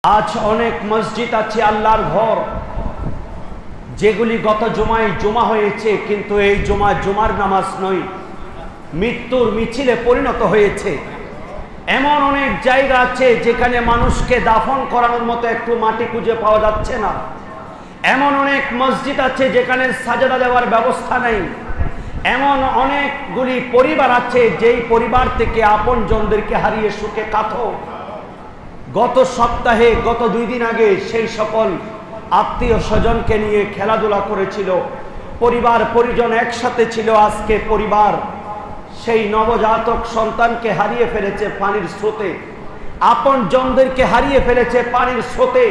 आज अनेक मस्जिद आछे आल्लाहर घर जेगुली गत जुमाय जुमा हयेछे किन्तु एई जुमा जुमार नामाज नय मृत्युर मिছিলে परिणत हयेछे। एमन अनेक जायगा आछे जेखाने मानुषके दाफन करानोर मतो एकटु माटी खुঁজে पाওয়া যাচ্ছে না। एमन अनेक मस्जिद आछे जेखाने साजादा देওয়ার व्यवस्था नेই। एमन अनेकगुली परिवार आछे जेई परिवार थेके आपनजनदेरके हारिये सुखे कातो। गत सप्ताहे गत 2 दिन आगे सेई सकल आत्मीय स्वजन के निये खेलाधुला करेछिलो, परिवार परिजन एकसाथे छिलो। आजके परिवार सेई नवजातक सन्तानके हारिये फेलेछे पानिर स्रोते, आपनजनदेरके हारिये फेलेछे पानिर स्रोते।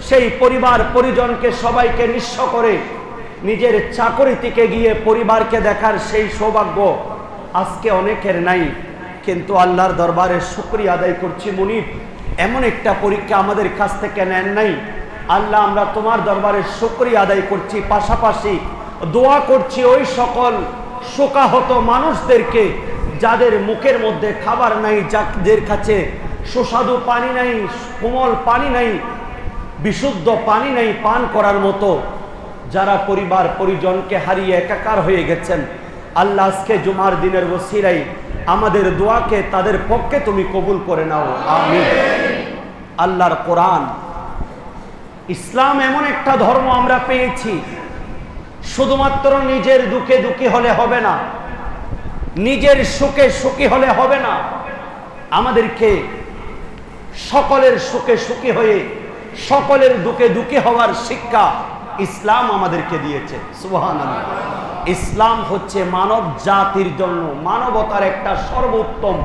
सेई परिवार परिजनके सबाइके निःस्व करे निजेर चाकरितिके गिये परिवारके देखार सेई सौभाग्य आजके अनेकेर नाई। किन्तु आल्लाहर दरबारे शुक्रिया आदाय करछि मुनीब एमन एकटा परीक्षा आमादेर काछ थेके नेन नाई। आल्लाह आमरा तोमार दरबारे शुक्रिया आदाय करछि, पाशापाशि दोया करछि ओई सकल शोकाहत मानुषदेरके जादेर मुखेर मध्य खाबार नाई, जादेर काछे सुस्वादु पानी नाई, कोमल पानी नाई, बिशुद्ध पानी नाई पान करार मतो, जारा परिवार परिजनके हारिये एकाकार हये गेछेन। आल्लाह आजके जुमार दिनेर वसिलाय आमादेर दोयाके तादेर पक्षे तुमी कबुल करे नाओ, आमीन। आल्लाहर कुरान इस्लाम एमन एकटा धर्म आमरा पेয়েছি शुधुमात्र निजेर दुखे दुखी हले होबे ना, निजेर सुखे सुखी हले होबे ना, आमादेरके सकलेर सुखे सुखी हये सकलेर दुखे दुखी हওয়ার शिक्षा इस्लाम आमादेरके दिয়েছে। सुबहानाल्लाह। इस्लाम होच्छे मानव जातिर जन्य मानवतार एकटा सर्वोत्तम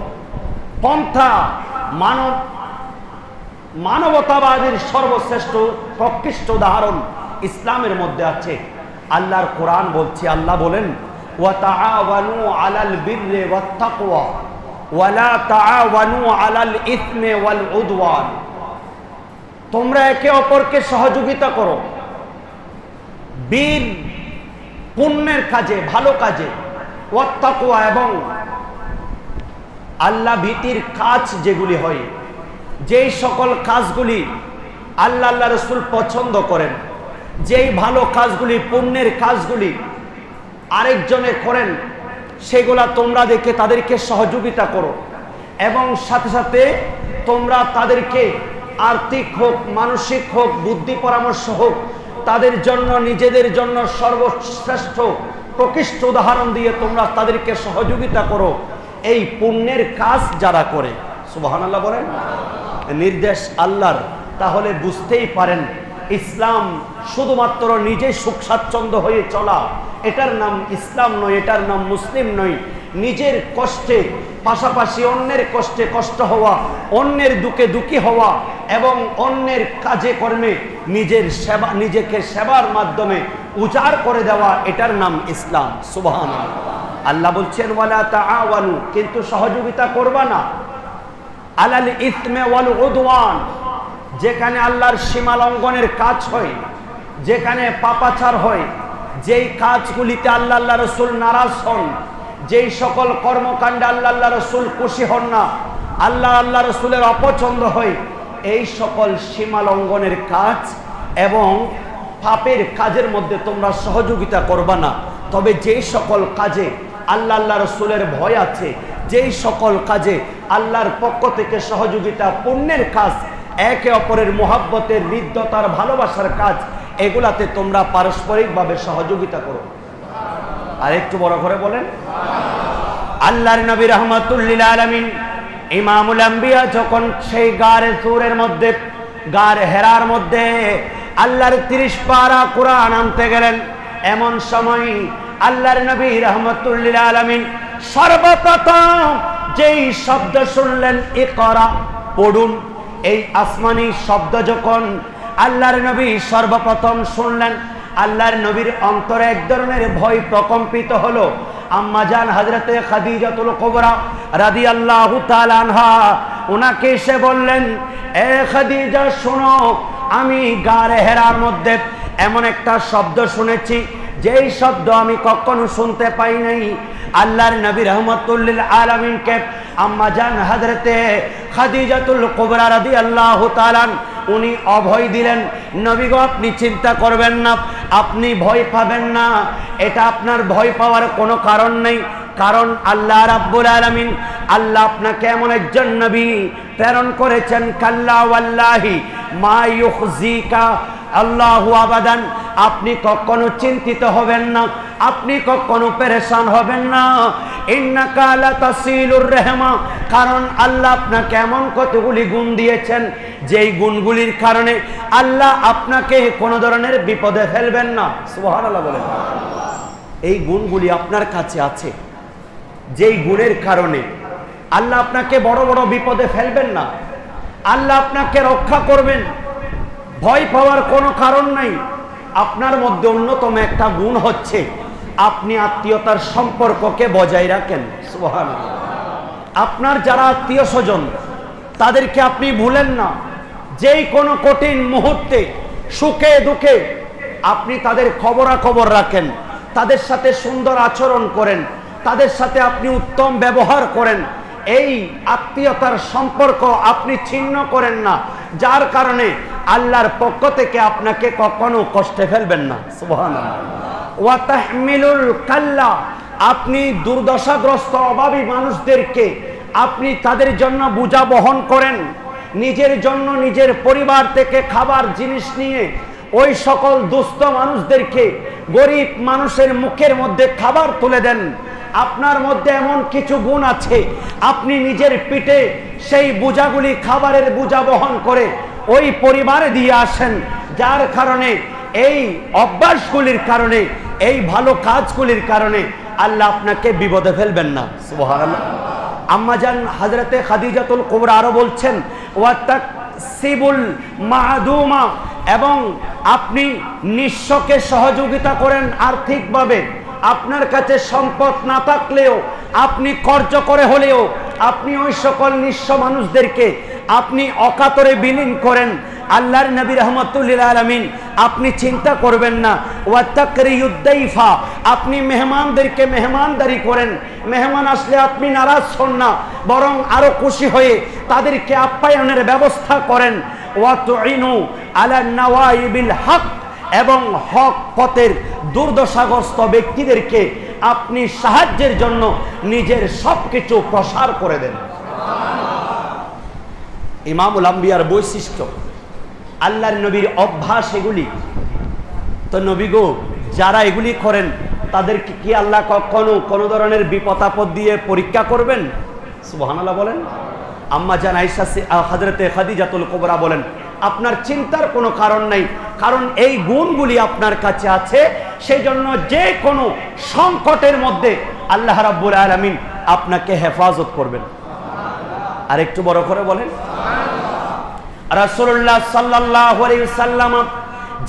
पंथा, मानवताबादीर सर्वश्रेष्ठ प्रकृष्ट उदाहरण इस्लामेर मध्य आछे। आल्लाहर कुरान बोलছে, आल्लाह बोलेन ওয়া তাআওয়ানু আলাল বিররি ওয়াত তাকওয়া ওয়া লা তাআওয়ানু আলাল ইসমি ওয়াল উদওয়ান। তোমরা একে অপরকে সহযোগিতা করো বীর পুণ্যের কাজে, ভালো কাজে, ওয়াত তাকওয়া এবং আল্লাহ ভীতির কাজ যেগুলি হয়, যেই সকল কাজগুলি আল্লাহ আল্লাহ রাসূল পছন্দ করেন, যেই ভালো কাজগুলি পুণ্যের কাজগুলি আরেকজনে করেন সেগুলা তোমরা দেখে তাদেরকে সহযোগিতা করো এবং সাথে সাথে তোমরা তাদেরকে আর্থিক হোক, মানসিক হোক, বুদ্ধি পরামর্শ হোক, তাদের জন্য নিজেদের জন্য সর্বশ্রেষ্ঠ প্রকৃষ্ট উদাহরণ দিয়ে তোমরা তাদেরকে সহযোগিতা করো এই পুণ্যের কাজ যারা করে। সুবহানাল্লাহ বলেন। নির্দেশ আল্লাহর, তাহলে বুঝতেই পারেন ইসলাম শুধুমাত্র নিজে সুখ স্বাচ্ছন্দ্য হয়ে চলা এটার নাম ইসলাম নয়, এটার নাম মুসলিম নয়। নিজের কষ্টে পাশাপাশি অন্যের কষ্টে কষ্ট হওয়া, অন্যের দুঃখে দুঃখী হওয়া এবং অন্যের কাজে কর্মে নিজের সেবা, নিজেকে সেবার মাধ্যমে উজাড় করে দেওয়া, এটার নাম ইসলাম। সুবহানাল্লাহ। আল্লাহ বলছেন ওয়ালা তাআওয়ানু, কিন্তু সহযোগিতা করবা না আলাল ইসমি ওয়াল উদওয়ান, যেখানে আল্লাহর সীমা লঙ্ঘনের কাজ হয়, যেখানে পাপাচার হয়, যেই কাজগুলিতে আল্লাহ আল্লাহ রাসূল নারাজ হন, যেই সকল কর্মকাণ্ডে আল্লাহ আল্লাহ রাসূল খুশি হন না, আল্লাহ আল্লাহ রাসূলের অপছন্দ হয়, এই সকল সীমা লঙ্ঘনের কাজ এবং পাপের কাজের মধ্যে তোমরা সহযোগিতা করবা না। তবে যেই সকল কাজে আল্লাহ আল্লাহ রাসূলের ভয় আছে, যেই সকল কাজে আল্লাহর পক্ষ থেকে সহযোগিতা, পুণ্যের কাজ, একে অপরের মোহাব্বতের, হৃদ্যতার, ভালোবাসার কাজ, এগুলাতে তোমরা পারস্পরিকভাবে সহযোগিতা করো। আর একটু বড় করে বলেন আল্লাহর নবী রাহমাতুল লিল আলামিন ইমামুল আম্বিয়া যখন সেই গারে সূরের মধ্যে, গারে হেরার মধ্যে আল্লাহর 30 পারা কোরআন আনতে গেলেন, এমন সময় আল্লাহর নবী রাহমাতুল লিল আলামিন সর্বপ্রথম যেই শব্দ শুনলেন ইকরা, পড়ুন, এই আসমানি শব্দ যখন আল্লাহর নবী সর্বপ্রথম শুনলেন, আল্লাহর নবীর অন্তরে এক ধরনের ভয় প্রকম্পিত হলো। আম্মা জান হযরতে খাদিজাতুল কুবরা রাদিয়াল্লাহু তাআলা আনহা ওনাকে এসে বললেন, এ খাদিজা শোনো, আমি গারে হেরার মধ্যে এমন একটা শব্দ শুনেছি যেই শব্দ আমি কখনো শুনতে পাই নাই। আল্লাহর নবী রাহমাতুল লিল আলামিনকে আম্মা জান হযরতে খাদিজাতুল কুবরা রাদিয়াল্লাহু তাআলা উনি অভয় দিলেন, নবী গো আপনি চিন্তা করবেন না, আপনি ভয় পাবেন না, এটা আপনার ভয় পাওয়ার কোনো কারণ নেই। কারণ আল্লাহ রাব্বুল আলামিন, আল্লাহ আপনাকে এমন একজন নবী প্রেরণ করেছেন, কাল্লা ওয়াল্লাহি মা ইউখজিকা আল্লাহু আবাদান, আপনি কখনো চিন্তিত হবেন না, আপনি কখনো পেরেশান হবেন না। ইন্নাকা লাতাসিলুর রাহমা, কারণ আল্লাহ আপনাকে এমন কতগুলি গুণ দিয়েছেন যেই গুণগুলির কারণে আল্লাহ আপনাকে কোনো ধরনের বিপদে ফেলবেন না। সুবহানাল্লাহ বলেন। এই গুণগুলি আপনার কাছে আছে, যেই গুণের কারণে আল্লাহ আপনাকে বড় বড় বিপদে ফেলবেন না, আল্লাহ আপনাকে রক্ষা করবেন। ভয় পাওয়ার কোনো কারণ নাই। আপনার মধ্যে অন্যতম একটা গুণ হচ্ছে আপনি আত্মীয়তার সম্পর্ককে বজায় রাখেন। সুবহানাল্লাহ। আপনার যারা আত্মীয় স্বজন তাদেরকে আপনি ভুলেন না। যেই কোনো কঠিন মুহূর্তে, সুখে দুঃখে আপনি তাদের খবরাখবর রাখেন, তাদের সাথে সুন্দর আচরণ করেন, তাদের সাথে আপনি উত্তম ব্যবহার করেন। এই আত্মীয়তার সম্পর্ক আপনি ছিন্ন করেন না, যার কারণে আল্লাহর পক্ষ থেকে আপনাকে কখনো কষ্টে ফেলবেন না। সুবহানাল্লাহ। ওয়া তাহমিলুল কাল্লা, আপনি দুর্দশাগ্রস্ত অভাবী মানুষদেরকে আপনি তাদের জন্য বোঝা বহন করেন। নিজের জন্য নিজের পরিবার থেকে খাবার জিনিস নিয়ে ওই সকল দুস্থ মানুষদেরকে, গরিব মানুষের মুখের মধ্যে খাবার তুলে দেন। আপনার মধ্যে এমন কিছু গুণ আছে, আপনি নিজের পিঠে সেই বোঝাগুলি, খাবারের বোঝা বহন করে ওই পরিবারে দিয়ে আসেন, যার কারণে এই অভ্যাসগুলির কারণে, এই ভালো কাজগুলির কারণে আল্লাহ আপনাকে বিপদে ফেলবেন না। সুবহানাল্লাহ। আম্মাজান হযরতে খাদিজাতুল কুবরা আরো বলছেন, ওয়াতাকসিবুল মাদুমা, এবং আপনি নিঃস্বকে সহযোগিতা করেন আর্থিকভাবে। আপনার কাছে সম্পদ না থাকলেও আপনি কর্জ করে হলেও আপনি ওই সকল নিঃস্ব মানুষদেরকে আপনি অকাতরে বিলীন করেন। আল্লাহর নবী রাহমাতুল্লিল আলামিন, আপনি চিন্তা করবেন না। ওয়া তাকরিউদ্দাইফা, আপনি মেহমানদেরকে মেহমানদারি করেন। মেহমান আসলে আপনি নারাজ হন না, বরং আরো খুশি হয়ে তাদেরকে আপ্যায়নের ব্যবস্থা করেন। ওয়া তুইনু আলা নাওয়াইবিল হক, এবং হক পথের দুর্দশাগ্রস্ত ব্যক্তিদেরকে আপনি সাহায্যের জন্য নিজের সবকিছু প্রসার করে দেন। ইমামুল আম্বিয়ার বৈশিষ্ট্য, আল্লাহর নবীর অভ্যাস এগুলি। তো নবী গো, যারা এগুলি করেন তাদেরকে কি আল্লাহ কখনো কোনো ধরনের বিপদ আপদ দিয়ে পরীক্ষা করবেন? সুবহানাল্লাহ বলেন। আম্মা জান আয়েশা হযরতে খাদিজাতুল কুবরা বলেন, আপনার চিন্তার কোনো কারণ নাই, কারণ এই গুণগুলি আপনার কাছে আছে, সেই জন্য যে কোনো সংকটের মধ্যে আল্লাহ রাব্বুল আলামিন আপনাকে হেফাজত করবেন। আর একটু বড় করে বলেন। রাসূলুল্লাহ সাল্লাল্লাহু আলাইহি ওয়াসাল্লাম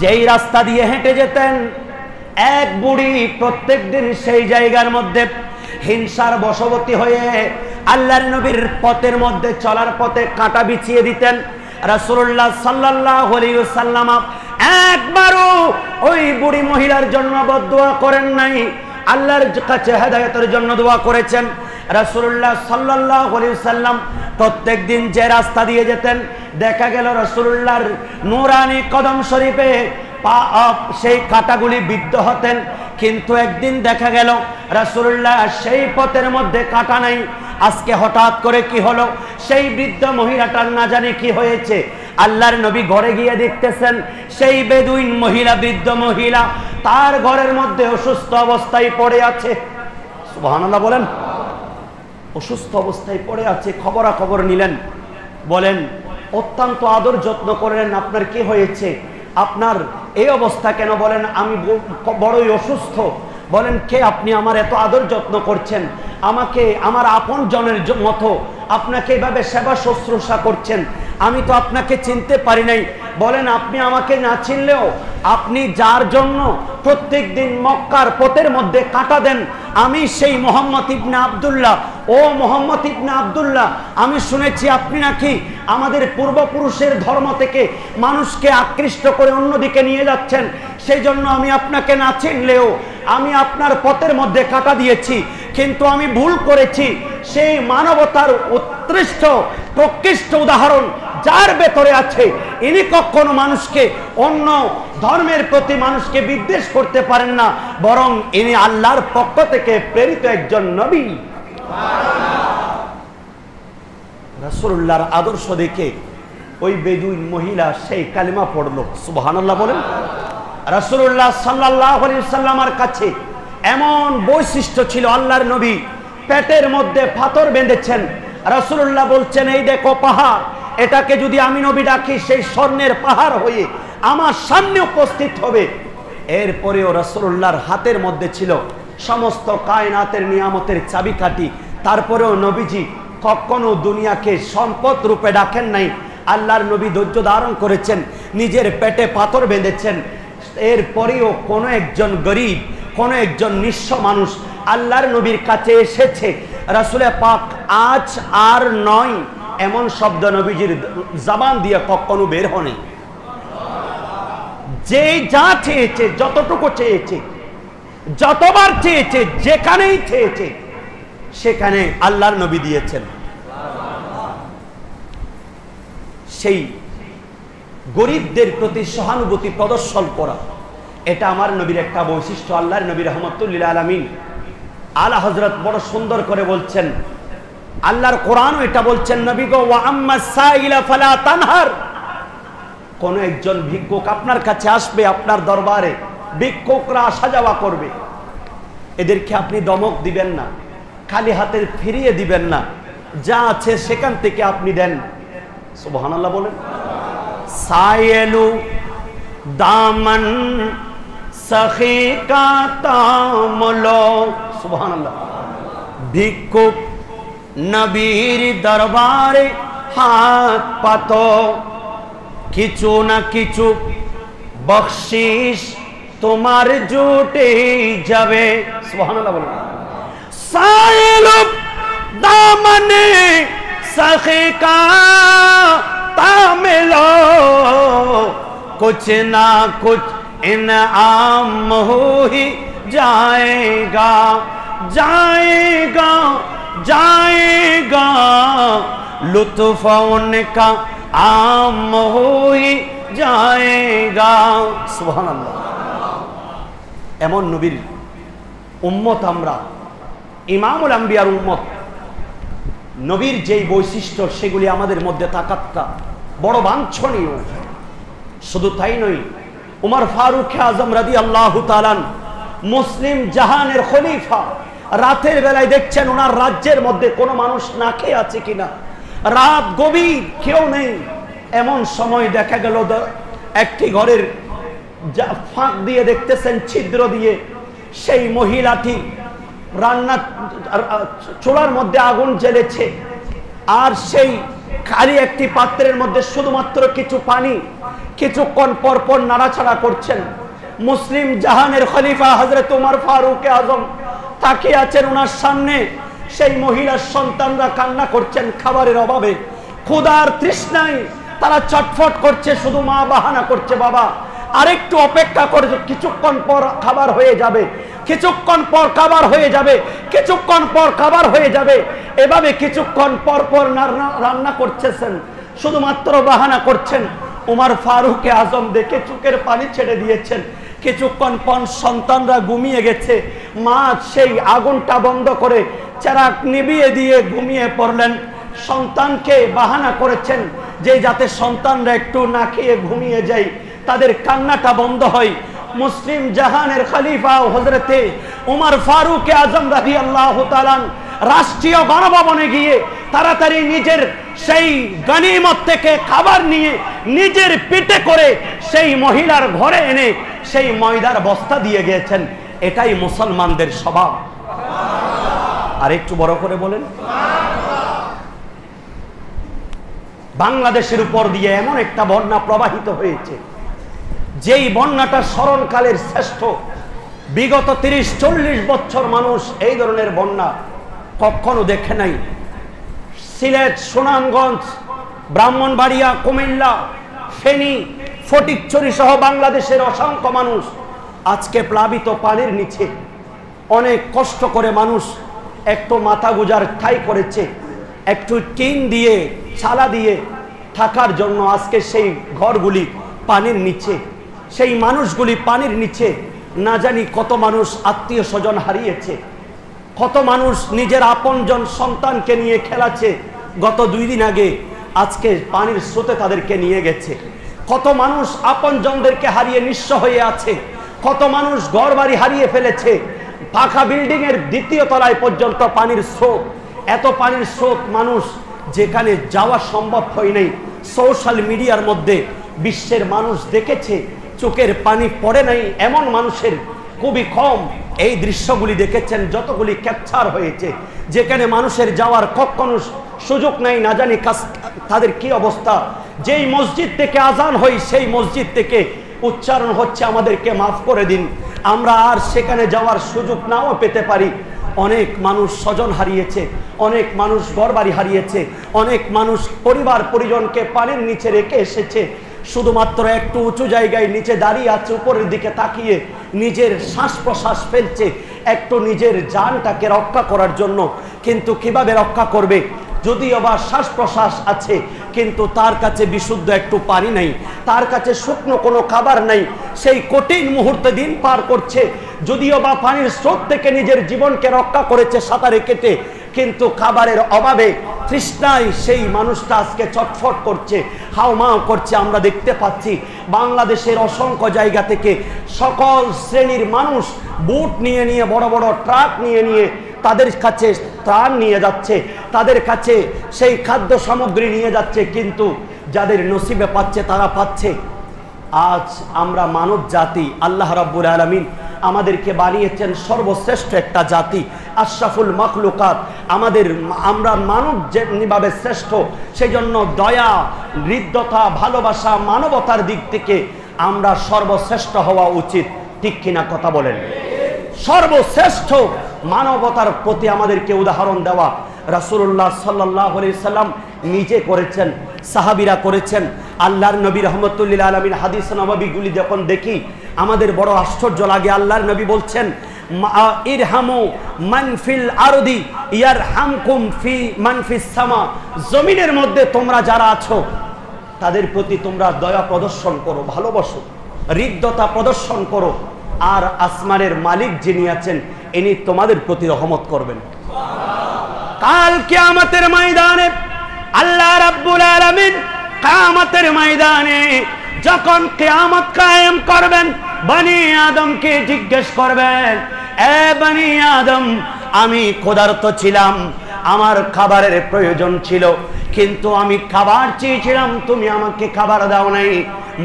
যেই রাস্তা দিয়ে হেঁটে যেতেন, এক বুড়ি প্রত্যেকদিন সেই জায়গার মধ্যে হিংসার বশবর্তী হয়ে আল্লাহর নবীর পথের মধ্যে চলার পথে কাঁটা বিছিয়ে দিতেন। রাসূলুল্লাহ সাল্লাল্লাহু আলাইহি ওয়াসাল্লাম একবারও ওই বুড়ি মহিলার জন্য বদদুয়া করেন নাই, আল্লাহর কাছে হেদায়েতের জন্য দোয়া করেছেন। রাসূলুল্লাহ সাল্লাল্লাহু আলাইহি ওয়াসাল্লাম প্রত্যেকদিন যে রাস্তা দিয়ে যেতেন, দেখা গেল রাসূলুল্লাহর নূরানি কদম শরীফে সেই কাঁটাগুলি বিদ্ধ হতেন। কিন্তু একদিন দেখা গেল রাসূলুল্লাহ সেই পথের মধ্যে কাঁটা নাই। আজকে হঠাৎ করে কি হলো, সেই বৃদ্ধ মহিলাটার না জানি কি হয়েছে। আল্লাহর নবী ঘরে গিয়ে দেখতেছেন সেই বেদুইন মহিলা, বৃদ্ধ মহিলা তার ঘরের মধ্যে অসুস্থ অবস্থায় পড়ে আছে। সুবহানাল্লাহ বলেন। অসুস্থ অবস্থায় পড়ে আছে। খবরাখবর নিলেন, বলেন অত্যন্ত আদর যত্ন করলেন, আপনার কি হয়েছে, আপনার এই অবস্থা কেন? বলেন আমি বড়ই অসুস্থ। বলেন কে আপনি? আমার এত আদর যত্ন করছেন, আমাকে আমার আপন জনের মতো আপনাকে এভাবে সেবা শুশ্রূষা করছেন, আমি তো আপনাকে চিনতে পারি নাই। বলেন আপনি আমাকে না চিনলেও আপনি যার জন্য প্রত্যেক দিন মক্কার পথের মধ্যে কাঁটা দেন, আমি সেই মোহাম্মদ ইবনে আব্দুল্লাহ। ও মোহাম্মদ ইবনে আব্দুল্লাহ, আমি শুনেছি আপনি নাকি আমাদের পূর্বপুরুষের ধর্ম থেকে মানুষকে আকৃষ্ট করে অন্যদিকে নিয়ে যাচ্ছেন, সেই জন্য আমি আপনাকে না চিনলেও আমি আপনার পথের মধ্যে কাঁটা দিয়েছি। কিন্তু আমি ভুল করেছি। সেই মানবতার উৎকৃষ্ট প্রকৃষ্ট উদাহরণ যার ভেতরে আছে ইনি কখনো মানুষকে অন্য ধর্মের প্রতি মানুষকে বিদ্বেষ করতে পারেন না, বরং ইনি আল্লাহর পক্ষ থেকে প্রেরিত একজন নবী। রাসূলুল্লাহর আদর্শ দেখে ওই বেদুইন মহিলা সেই কালিমা পড়লো। সুবহানাল্লাহ বলেন। রাসূলুল্লাহ সাল্লাল্লাহু আলাইহি ওয়াসাল্লামের কাছে এমন বৈশিষ্ট্য ছিল, আল্লাহর নবী পেটের মধ্যে পাথর বেঁধেছেন। রাসূলুল্লাহ বলছেন, এই দেখো পাহাড়, এটাকে যদি আমি নবী ডাকি সেই স্বর্ণের পাহাড় হয়ে আমার সামনে উপস্থিত হবে। এরপরেও রাসূলুল্লাহর হাতের মধ্যে ছিল সমস্ত কায়নাতের নিয়ামতের চাবিকাঠি। তারপরেও নবীজি কখনো দুনিয়াকে সম্পদ রূপে ডাকেন নাই। আল্লাহর নবী ধৈর্য ধারণ করেছেন, নিজের পেটে পাথর বেঁধেছেন। এরপরেও কোনো একজন গরিব, কোনো একজন নিঃস্ব মানুষ আল্লাহর নবীর কাছে এসেছে, রাসূলে পাক আজ আর নয় এমন শব্দ নবীজির জবান দিয়ে কখনো বের হয়নি। যে যা চেয়েছে, যতটুকু চেয়েছে, যতবার চেয়েছে, যেখানেই চেয়েছে সেখানে আল্লাহর নবী দিয়েছেন। সেই গরিবদের প্রতি সহানুভূতি প্রদর্শন করা, এটা আমার নবীর একটা বৈশিষ্ট্য। আল্লাহর নবী রাহমাতুল লিল আলামিন আলা হযরত বড় সুন্দর করে বলছেন, আল্লাহর কোরআনও এটা বলছেন, নবী গো ওয়া আম্মা সাইলা ফালা তানহার। কোন একজন ভিক্ষুক আপনার কাছে আসবে, আপনার দরবারে ভিক্ষুকরা আসা যাওয়া করবে, এদেরকে আপনি দমক দিবেন না, খালি হাতে ফিরিয়ে দিবেন না, যা আছে সেখান থেকে আপনি দেন। সুবহানাল্লাহ বলেন। সায়েলু দামান সখী কা তামলো। সুবহানাল্লাহ। ভিক্ষুক নবীর দরবারে হাত পাতো, কিছু না কিছু বখশিশ তোমার জুটে যাবে। সুবহানাল্লাহ বলেন। সায়েলু দামনে सखी का तामिलो, कुछ ना कुछ इनाम हो ही जाएगा, जाएगा जाएगा, लुत्फ उनका आम हो ही जाएगा। सुबहानाल्लाह। एमन नबीर उम्मत आमरा, इमामुल आम्बियार उम्मत। নবীর যেই বৈশিষ্ট্য সেগুলি আমাদের মধ্যে থাকাটা বড় বাঞ্ছনীয়। শুধু তাই নয়, উমর ফারুক আজম রাদিয়াল্লাহু তাআলা মুসলিম জাহানের খলিফা, রাতের বেলায় দেখছেন ওনার রাজ্যের মধ্যে কোনো মানুষ না খেয়ে আছে কিনা। রাত গভীর, কেউ নেই, এমন সময় দেখা গেল একটি ঘরের ফাঁক দিয়ে দেখতেছেন, ছিদ্র দিয়ে সেই মহিলাটি রান্না চুলার মধ্যে আগুন জ্বেলেছে, আর সেই খালি একটি পাত্রের মধ্যে শুধুমাত্র কিছু পানি, কিছুক্ষণ পর পর নাড়াচাড়া করছেন। মুসলিম জাহানের খলিফা হযরত উমর ফারুক আজম তাকিয়ে আছেন ওনার সামনে। সেই মহিলার সন্তানরা কান্না করছেন খাবারের অভাবে, ক্ষুধার তৃষ্ণায় তারা ছটফট করছে। শুধু মা বাহানা করছে, বাবা আরেকটু অপেক্ষা করে, কিছুক্ষণ পর খাবার হয়ে যাবে, কিছুক্ষণ পর খাবার হয়ে যাবে, কিছুক্ষণ পর খাবার হয়ে যাবে। এভাবে কিছুক্ষণ পর পর রান্না করছেন, শুধুমাত্র বাহানা করছেন। উমর ফারুক আজম দেখে চোখের পানি ছেড়ে দিয়েছেন। কিছুক্ষণ পর সন্তানরা ঘুমিয়ে গেছে, মা সেই আগুনটা বন্ধ করে চেরাগ নিভিয়ে দিয়ে ঘুমিয়ে পড়লেন। সন্তানকে বাহানা করেছেন যে যাতে সন্তানরা একটু না খেয়ে ঘুমিয়ে যায়, তাদের কান্নাটা বন্ধ হয়। মুসলিম জাহানের খলিফা হযরতে উমর ফারুক আজম রাদিয়াল্লাহু তাআলা রাষ্ট্রীয় গণভবনে গিয়ে তাড়াতাড়ি নিজের সেই গনিমত থেকে খাবার নিয়ে নিজের পেটে করে সেই মহিলার ঘরে এনে সেই ময়দার বস্তা দিয়ে গিয়েছেন। এটাই মুসলমানদের স্বভাব। আর একটু বড় করে বলেন। বাংলাদেশের উপর দিয়ে এমন একটা বন্যা প্রবাহিত হয়েছে, যেই বন্যাটা স্মরণকালের শ্রেষ্ঠ। বিগত 30-40 বছর মানুষ এই ধরনের বন্যা কখনো দেখে নাই। সিলেট, সুনামগঞ্জ, ব্রাহ্মণবাড়িয়া, কুমিল্লা, ফেনী, ফটিকছড়ি সহ বাংলাদেশের অসংখ্য মানুষ আজকে প্লাবিত পানির নিচে। অনেক কষ্ট করে মানুষ একটু মাথা গুজার ঠাঁই করেছে, একটু টিন দিয়ে, ছালা দিয়ে থাকার জন্য আজকে সেই ঘরগুলি পানির নিচে, সেই মানুষগুলি পানির নিচে। না জানি কত মানুষ আত্মীয় স্বজন হারিয়েছে, কত মানুষ নিজের আপনজন সন্তানকে নিয়ে খেলাচ্ছে। গত 2 দিন আগে আজকে পানির স্রোতে তাদেরকে নিয়ে গেছে। কত মানুষ আপনজনদেরকে হারিয়ে নিঃস্ব হয়ে আছে, কত মানুষ ঘরবাড়ি হারিয়ে ফেলেছে। পাকা বিল্ডিং এর 2য় তলায় পর্যন্ত পানির স্রোত, এত পানির স্রোত, মানুষ যেখানে যাওয়া সম্ভব হয় নাই। সোশ্যাল মিডিয়ার মধ্যে বিশ্বের মানুষ দেখেছে, চোখের পানি পড়ে নাই এমন মানুষের খুবই কম। এই দৃশ্যগুলি দেখেছেন যতগুলি ক্যাপচার হয়েছে, যেখানে মানুষের যাওয়ার কখনো সুযোগ নাই। না জানি তাদের কি অবস্থা। যেই মসজিদ থেকে আজান হয় সেই মসজিদ থেকে উচ্চারণ হচ্ছে আমাদেরকে মাফ করে দিন, আমরা আর সেখানে যাওয়ার সুযোগ নাও পেতে পারি। অনেক মানুষ স্বজন হারিয়েছে, অনেক মানুষ ঘরবাড়ি হারিয়েছে, অনেক মানুষ পরিবার পরিজনকে পানির নিচে রেখে এসেছে। শুধুমাত্র একটু উঁচু জায়গায় নিচে দাঁড়িয়ে আছে, উপরের দিকে তাকিয়ে নিজের শ্বাস প্রশ্বাস ফেলছে একটু নিজের জানটাকে রক্ষা করার জন্য। কিন্তু কিভাবে রক্ষা করবে? যদিও বা শ্বাস প্রশ্বাস আছে, কিন্তু তার কাছে বিশুদ্ধ একটু পানি নাই, তার কাছে শুকনো কোনো খাবার নাই। সেই কঠিন মুহূর্তে দিন পার করছে। যদিও বা পানির স্রোত থেকে নিজের জীবনকে রক্ষা করেছে সাঁতারে কেটে, কিন্তু খাবারের অভাবে তৃষ্ণায় সেই মানুষটা আজকে চটফট করছে, হাউমাউ করছে। আমরা দেখতে পাচ্ছি বাংলাদেশের অসংখ্য জায়গা থেকে সকল শ্রেণীর মানুষ বুট নিয়ে নিয়ে, বড় বড় ট্রাক নিয়ে নিয়ে তাদের কাছে ত্রাণ নিয়ে যাচ্ছে, তাদের কাছে সেই খাদ্য সামগ্রী নিয়ে যাচ্ছে। কিন্তু যাদের নসিবে পাচ্ছে তারা পাচ্ছে। আজ আমরা মানব জাতি, আল্লাহ রাব্বুল আলামিন আমাদেরকে বানিয়েছেন সর্বশ্রেষ্ঠ একটা জাতি, আশরাফুল মাখলুকাত। আমরা মানব যেভাবে শ্রেষ্ঠ, সেই জন্য দয়া, হৃদ্যতা, ভালোবাসা, মানবতার দিক থেকে আমরা সর্বশ্রেষ্ঠ হওয়া উচিত। ঠিক কিনা কথা বলেন? সর্বশ্রেষ্ঠ মানবতার প্রতি আমাদেরকে উদাহরণ দেওয়া রাসূলুল্লাহ সাল্লাল্লাহু আলাইহি সাল্লাম নিজে করেছেন, সাহাবীরা করেছেন। আল্লাহর নবী রাহমাতুল লিল আলামিন হাদিস নববীগুলি যখন দেখি আমাদের বড় আশ্চর্য লাগে। আল্লাহর নবী বলছেন, ইরহামু মান ফিল আরদি ইয়ারহামকুম ফি মান ফিস সামা। জমিনের মধ্যে তোমরা যারা আছো তাদের প্রতি তোমরা দয়া প্রদর্শন করো, ভালোবাসো, হৃদ্যতা প্রদর্শন করো, আর আসমানের মালিক যিনি আছেন ইনি তোমাদের প্রতি রহমত করবেন। কাল কিয়ামতের ময়দানে আল্লাহ রাব্বুল আলামিন কিয়ামতের ময়দানে যখন কিয়ামত কায়েম করবেন, বনি আদমকে জিজ্ঞেস করবেন, এ বনি আদম, আমি ক্ষুধার্ত ছিলাম, আমার খাবারের প্রয়োজন ছিল, কিন্তু আমি খাবার চেয়েছিলাম, তুমি আমাকে খাবার দাও নাই।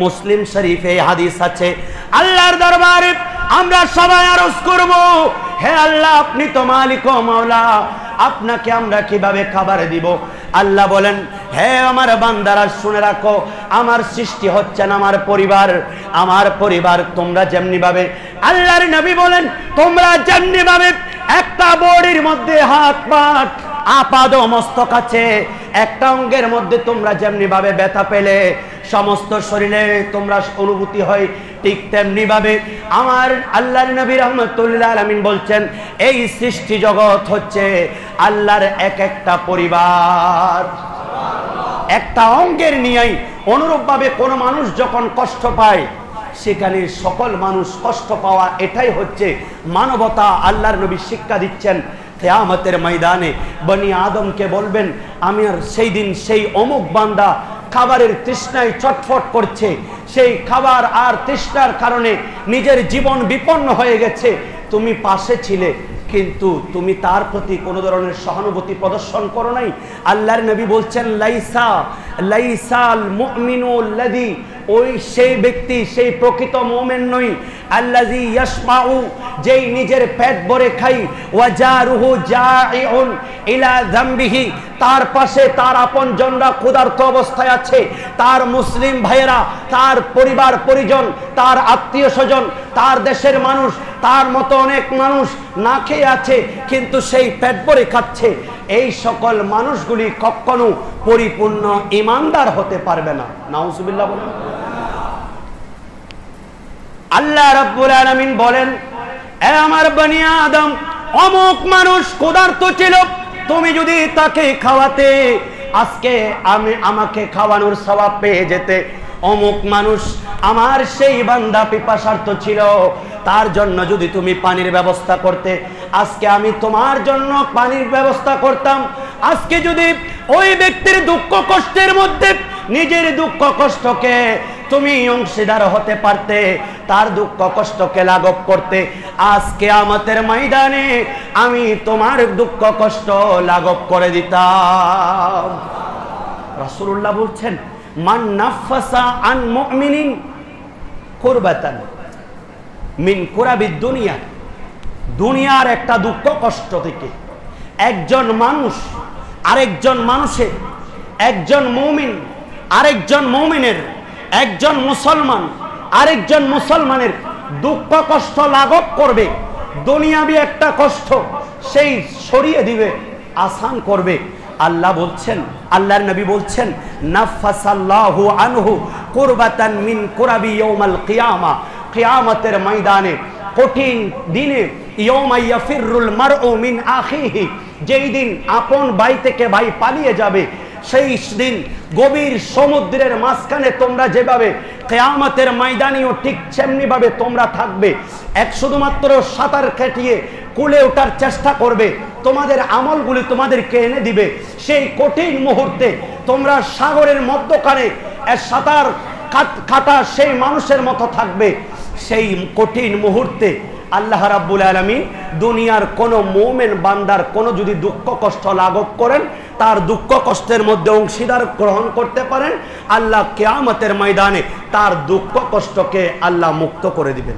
মুসলিম শরীফে হাদিস আছে। আল্লাহর দরবারে আমরা সবাই আরজ করব, হে আল্লাহ, আপনি তো মালিক ও মাওলা, আপনাকে আমরা কিভাবে খাবার দিব? আল্লাহ বলেন, হে আমার বান্দারা শুনে রাখো, আমার সৃষ্টি হচ্ছেন আমার পরিবার তোমরা যেমনি ভাবে, আল্লাহর নবী বলেন তোমরা যেমনি ভাবে একটা বডির মধ্যে হাত পা আপাদ মস্তক আছে, একটা অঙ্গের মধ্যে তোমরা যেমনি ভাবে ব্যথা পেলে সমস্ত শরীরে তোমরা অনুভূতি হয়, ঠিক তেমনি ভাবে আমার আল্লাহর নবী রাহমাতুল্লাহ আলামিন বলছেন, এই সৃষ্টি জগৎ হচ্ছে আল্লাহর এক একটা পরিবার। একটা অঙ্গের নিয়েই অনুরূপভাবে কোনো মানুষ যখন কষ্ট পায়, সেখানে সকল মানুষ কষ্ট পাওয়া, এটাই হচ্ছে মানবতা। আল্লাহর নবী শিক্ষা দিচ্ছেন, কিয়ামতের ময়দানে বনি আদমকে বলবেন, আমি আর সেই দিন সেই অমুক বান্দা খাবারের তৃষ্ণায় চটফট করছে, সেই খাবার আর তৃষ্ণার কারণে নিজের জীবন বিপন্ন হয়ে গেছে, তুমি পাশে ছিলে, কিন্তু তুমি তার প্রতি কোনো ধরনের সহানুভূতি প্রদর্শন করো নাই। আল্লাহর নবী বলছেন, লাইসাল মুমিনুল্লাযী, ওই সেই ব্যক্তি, সেই প্রকৃত মুমিন নই, আল্লাযী ইয়াশমাউ, যেই নিজের পেট ভরে খাই, ওয়া জারুহু জাইউন ইলা যামবিহি, তার পাশে তার আপনজনরা ক্ষুধার্ত অবস্থায় আছে, তার মুসলিম ভাইয়েরা, তার পরিবার পরিজন, তার আত্মীয় স্বজন, তার দেশের মানুষ, তার মতো অনেক মানুষ না খেয়ে আছে, কিন্তু সেই পেট ভরে খাচ্ছে। এই সকল মানুষগুলি কখনো পরিপূর্ণ ঈমানদার হতে পারবে না। নাউজুবিল্লাহ বলেন। আল্লাহ রাব্বুল আলামিন বলেন, এ আমার বনি আদম, অমুক মানুষ ক্ষুধার্ত ছিল, তুমি যদি তাকে খাওয়াতে, আজকে আমাকে খাওয়ানোর সওয়াব পেয়ে যেতে, অমুক মানুষ আমার সেই বান্দা পিপাসার্থ ছিল, তার জন্য যদি তুমি পানির ব্যবস্থা করতে, আজকে আমি তোমার জন্য পানির ব্যবস্থা করতাম। আজকে যদি ওই ব্যক্তির দুঃখ কষ্টের মধ্যে নিজের দুঃখ কষ্টকে তুমি অংশীদার হতে পারতে, তার দুঃখ কষ্টকে লাঘব করতে, আজকে আমাদের ময়দানে আমি তোমার দুঃখ কষ্ট লাঘব করে দিতাম। রাসূলুল্লাহ বলছেন, মান নাফাসা আন মুমিনিন কুরবাতান মিন কুরাবিদ দুনিয়া, দুনিয়ার একটা দুঃখ কষ্ট থেকে একজন মানুষ আরেকজন মানুষের, একজন মুমিন আরেকজন মুমিনের, একজন মুসলমান আরেকজন মুসলমানের দুঃখ কষ্ট লাঘব করবে, দুনিয়াবি একটা কষ্ট সেই সরিয়ে দিবে, আসান করবে। আল্লাহ বলছেন, আল্লাহর নবী বলছেন, নাফাসাল্লাহু আনহু কুরবাতান মিন কুরাবি ইয়াউমাল কিয়ামা, কিয়ামতের ময়দানে কঠিন দিনে, ইয়াউমা ইয়াফিরুল মারউ মিন আখিহি, যেই দিন আপন ভাই থেকে ভাই পালিয়ে যাবে, সেই দিন গভীর সমুদ্রের মাঝখানে তোমরা যেভাবে কিয়ামতের ময়দানেও ঠিক সেমনি ভাবে তোমরা থাকবে, শুধুমাত্র সাঁতার কাটিয়ে কুলে ওঠার চেষ্টা করবে, তোমাদের আমলগুলি তোমাদেরকে এনে দিবে। সেই কঠিন মুহূর্তে তোমরা সাগরের মধ্যখানে সাঁতার কাটা সেই মানুষের মতো থাকবে। সেই কঠিন মুহূর্তে আল্লাহ রাব্বুল আলামিন দুনিয়ার কোন মুমিন বান্দার কোন যদি দুঃখ কষ্ট লাঘব করেন, তার দুঃখ কষ্টের মধ্যে অংশীদার গ্রহণ করতে পারেন, আল্লাহ কিয়ামতের ময়দানে তার দুঃখ কষ্টকে আল্লাহ মুক্ত করে দিবেন।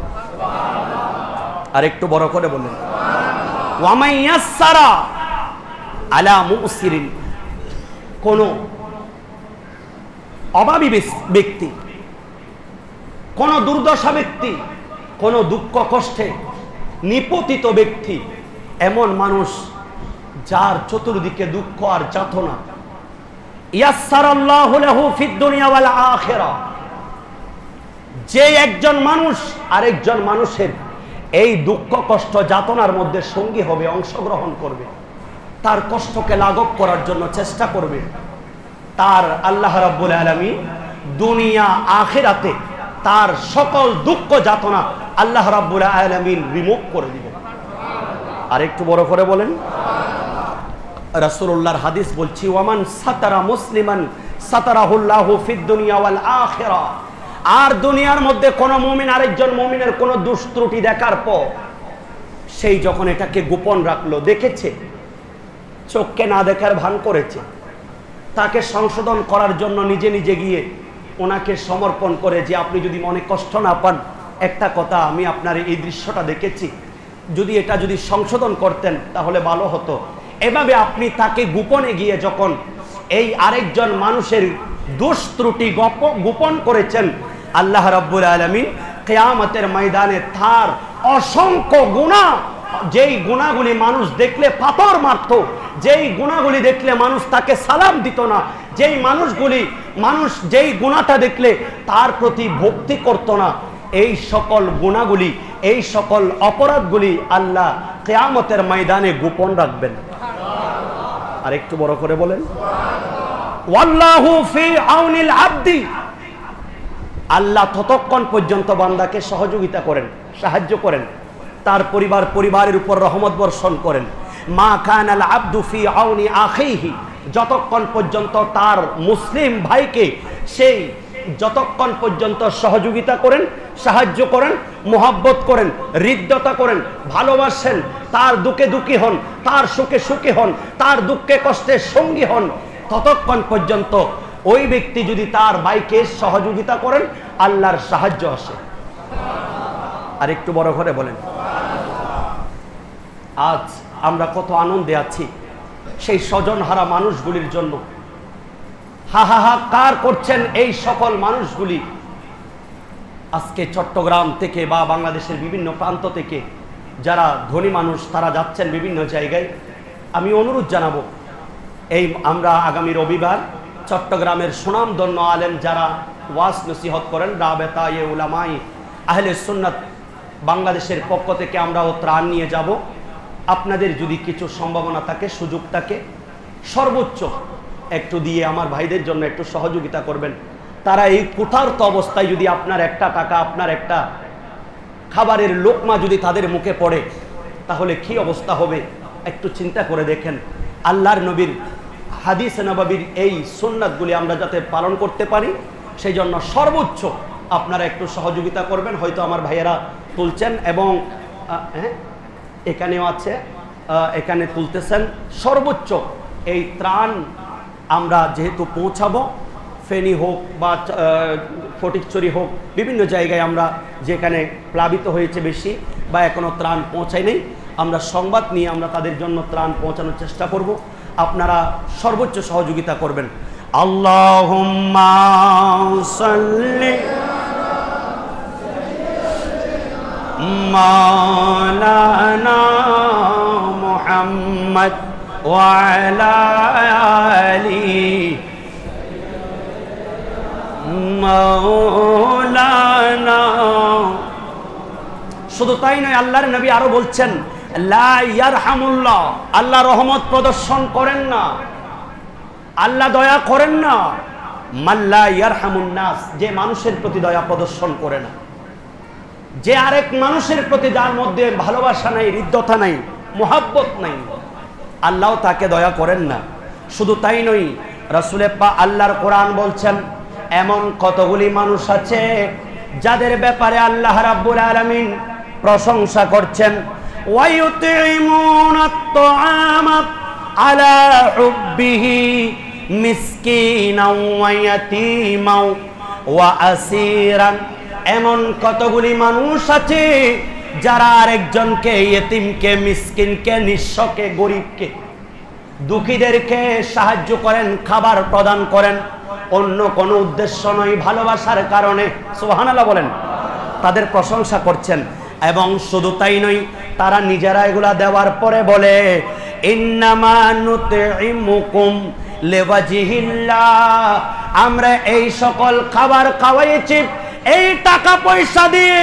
আর একটু বড় করে বললেন, ওয়া মান ইয়াসসারা আলা মুসিরিন, কোন অভাবী ব্যক্তি, কোন দুর্দশা ব্যক্তি, কোন দুঃখ কষ্টে নিপতিত ব্যক্তি, এমন মানুষ যার চতুর্দিকে দুঃখ আর যাতনা, ইয়াসসারাল্লাহু লাহু ফিদ দুনিয়া ওয়াল আখিরাহ, যে একজন মানুষ আরেকজন মানুষের এই দুঃখ কষ্ট যাতনার মধ্যে সঙ্গী হবে, অংশগ্রহণ করবে, তার কষ্টকে লাঘব করার জন্য চেষ্টা করবে, তার আল্লাহ রাব্বুল আলামিন দুনিয়া আখিরাতে তার সকল দুঃখ যাতনা আল্লাহ রাব্বুল আলামিন রিমুভ করে দিবেন। আর একটু বড় করে বলেন। রাসূলুল্লাহর হাদিস বলছি, ওয়ামান সাতারা মুসলিমান সাতারাহুল্লাহু ফিদ দুনিয়া ওয়াল আখিরাহ, আর দুনিয়ার মধ্যে কোন মুমিন আরেকজন মুমিনের কোন দোষ ত্রুটি দেখার পর সেই যখন এটাকে গোপন রাখলো, দেখেছে, চোখকে না দেখার ভান করেছে, তাকে সংশোধন করার জন্য নিজে নিজে গিয়ে ওনাকে সমর্পণ করে, যে আপনি যদি মনে কষ্ট না পান, একটা কথা, আমি আপনার এই দৃশ্যটা দেখেছি, যদি এটা যদি সংশোধন করতেন তাহলে ভালো হতো। এভাবে আপনি তাকে গোপনে গিয়ে যখন এই আরেকজন মানুষের দোষ ত্রুটি গোপন করেছেন, আল্লাহ রাব্বুল আলামিন কিয়ামতের ময়দানে তার অসংখ্য গুনাহ, যেই গুনাহগুলি মানুষ দেখলে পাথর মারত, যেই গুনাহগুলি দেখলে মানুষ তাকে সালাম দিত না, যেই গুনাহটা দেখলে তার প্রতি ভক্তি করত না, এই সকল গুনাহগুলি, এই সকল অপরাধগুলি আল্লাহ কিয়ামতের ময়দানে গোপন রাখবেন। আর একটু বড় করে বলেন, ওয়াল্লাহু ফি আউনিল আবদি, আল্লাহ ততক্ষণ পর্যন্ত বান্দাকে সহযোগিতা করেন, সাহায্য করেন, তার পরিবারের উপর রহমত বর্ষণ করেন। মা কানাল আবদু ফি আউনি আখিহি, যতক্ষণ পর্যন্ত তার মুসলিম ভাইকে সেই যতক্ষণ পর্যন্ত সহযোগিতা করেন, সাহায্য করেন, মোহাব্বত করেন, হৃদ্যতা করেন, ভালোবাসেন, তার দুঃখে দুঃখী হন, তার সুখে সুখী হন, তার দুঃখে কষ্টে সঙ্গী হন, ততক্ষণ পর্যন্ত ওই ব্যক্তি যদি তার ভাইকে সহযোগিতা করেন, আল্লাহর সাহায্য আসে। আর একটু বড় করে বলেন। আজ আমরা কত আনন্দে আছি সেই স্বজনহারা মানুষগুলির জন্য, হাহাকার করছেন এই সকল মানুষগুলি। আজকে চট্টগ্রাম থেকে বা বাংলাদেশের বিভিন্ন প্রান্ত থেকে যারা ধনী মানুষ তারা যাচ্ছেন বিভিন্ন জায়গায়, আমি অনুরোধ জানাবো, এই আমরা আগামী রবিবার চট্টগ্রামের সুনামধন্য আলেম যারা ওয়াজ নসিহত করেন, রাবেতায়ে উলামায়ে আহলে সুন্নাত বাংলাদেশের পক্ষ থেকে আমরাও ত্রাণ নিয়ে যাব। আপনাদের যদি কিছু সম্ভাবনা থাকে, সুযোগ থাকে, সর্বোচ্চ একটু দিয়ে আমার ভাইদের জন্য একটু সহযোগিতা করবেন। তারা এই ক্ষুধার্ত অবস্থায় যদি আপনার একটা টাকা, আপনার একটা খাবারের লোকমা যদি তাদের মুখে পড়ে, তাহলে কি অবস্থা হবে একটু চিন্তা করে দেখেন। আল্লাহর নবীর হাদিস নববীর এই সুন্নাতগুলি আমরা যাতে পালন করতে পারি, সেই জন্য সর্বোচ্চ আপনারা একটু সহযোগিতা করবেন। হয়তো আমার ভাইয়েরা তুলছেন এবং এখানেও আছে, এখানে তুলতেছেন। সর্বোচ্চ এই ত্রাণ আমরা যেহেতু পৌঁছাবো, ফেনী হোক বা ফটিকছড়ি হোক, বিভিন্ন জায়গায় আমরা যেখানে প্লাবিত হয়েছে বেশি বা এখনো ত্রাণ পৌঁছায় নেই, আমরা সংবাদ নিয়ে আমরা তাদের জন্য ত্রাণ পৌঁছানোর চেষ্টা করব। আপনারা সর্বোচ্চ সহযোগিতা করবেন। আল্লাহুম্মা সাল্লি মাওলানা মুহাম্মদ ওয়া আলা আলি মাওলানা। শুধু তাই নয়, আল্লাহর নবী আরো বলছেন, লা ইয়ারহামুল্লাহ, আল্লাহ রহমত প্রদর্শন করেন না, আল্লাহ দয়া করেন না, মাল্লা ইয়ারহামুন নাস, যে মানুষের প্রতি দয়া প্রদর্শন করে না, যে আরেক মানুষের প্রতি যার মধ্যে ভালোবাসা নাই, হৃদ্যতা নাই, মুহাব্বত নাই, আল্লাহ তাকে দয়া করেন না। শুধু তাই নয়, রাসূলে পাক আল্লাহর কোরআন বলছেন, এমন কতগুলি মানুষ আছে যাদের ব্যাপারে আল্লাহ রাব্বুল আলামিন প্রশংসা করছেন, ওয়ায়ুতিমুনাত তাআমা আলা হুব্বিহি মিসকিনাও ওয়া ইয়াতীমাও ওয়া আসীরান। এমন কতগুলি মানুষ আছে যারা আরেকজনকে, ইয়েতিমকে, মিসকিনকে, নিঃস্বকে, গরিবকে, দুঃখীদেরকে সাহায্য করেন, খাবার প্রদান করেন, অন্য কোনো উদ্দেশ্য নয়, ভালোবাসার কারণে। সুবহানাল্লাহ বলেন। তাদের প্রশংসা করছেন। এবং শুধু তাই নয়, তারা নিজেরা এগুলা দেওয়ার পরে বলে, ইন্নামা নুতইমুকুম লিওয়াজহিল্লাহ, আমরা এই সকল খাবার খাওয়াইছি এই টাকা পয়সা দিয়ে,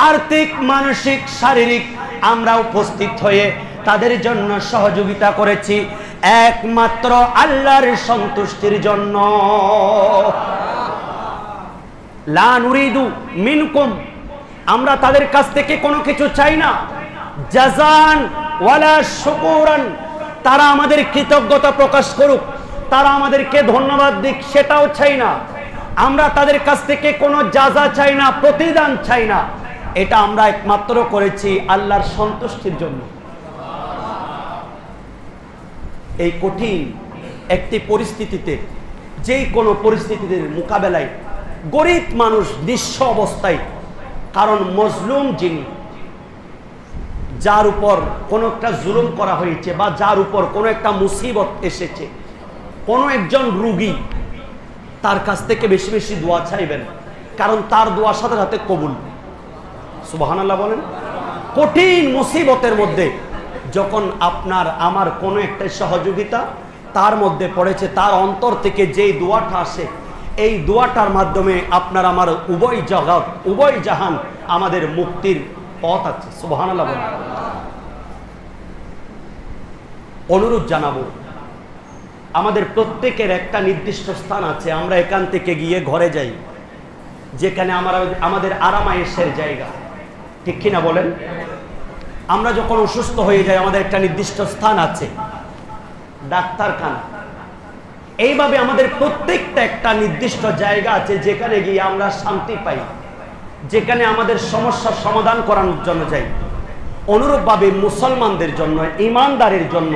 আর্থিক, মানসিক, শারীরিক আমরা উপস্থিত হয়ে তাদের জন্য সহযোগিতা করেছি একমাত্র আল্লাহর সন্তুষ্টির জন্য। লা নুরিদু মিনকুম, আমরা তাদের কাছ থেকে কোনো কিছু চাই না, জাযান ওয়ালা শুকুরান, তারা আমাদের কৃতজ্ঞতা প্রকাশ করুক, তারা আমাদেরকে ধন্যবাদ দিক, সেটাও চাই না। আমরা তাদের কাছ থেকে কোনো জাযা চাই না, প্রতিদান চাই না। এটা আমরা একমাত্র করেছি আল্লাহর সন্তুষ্টির জন্য। এই কঠিন একটি পরিস্থিতিতে, যেই কোনো পরিস্থিতিতে মোকাবেলায় গরিব মানুষ নিঃস্ব অবস্থায়, কারণ মজলুম যিনি, যার উপর কোনো একটা জুলুম করা হয়েছে বা যার উপর কোনো একটা মুসিবত এসেছে, কোনো একজন রোগী, তার কাছ থেকে বেশি বেশি দোয়া চাইবেন, কারণ তার দোয়া সাথে সাথে কবুল। সুবহানাল্লাহ বলেন। কঠিন মুসিবতের মধ্যে যখন আপনার আমার কোনো একটা সহযোগিতা তার মধ্যে পড়েছে, তার অন্তর থেকে যেই দোয়াটা আসে, এই দোয়াটার মাধ্যমে আপনার আমার উভয় জগৎ, উভয় জাহান আমাদের মুক্তির পথ আছে। সুবহানাল্লাহ বলেন। অনুরোধ জানাবো, আমাদের প্রত্যেকের একটা নির্দিষ্ট স্থান আছে, আমরা এখান থেকে গিয়ে ঘরে যাই, যেখানে আমাদের আরামায়েশের জায়গা, ঠিক কিনা বলেন? আমরা যখন অসুস্থ হয়ে যাই, আমাদের একটা নির্দিষ্ট স্থান আছে, ডাক্তারখানা। এইভাবে আমাদের প্রত্যেকটা একটা নির্দিষ্ট জায়গা আছে যেখানে গিয়ে আমরা শান্তি পাই, যেখানে আমাদের সমস্যার সমাধান করানোর জন্য যাই। অনুরূপভাবে মুসলমানদের জন্য, ঈমানদারের জন্য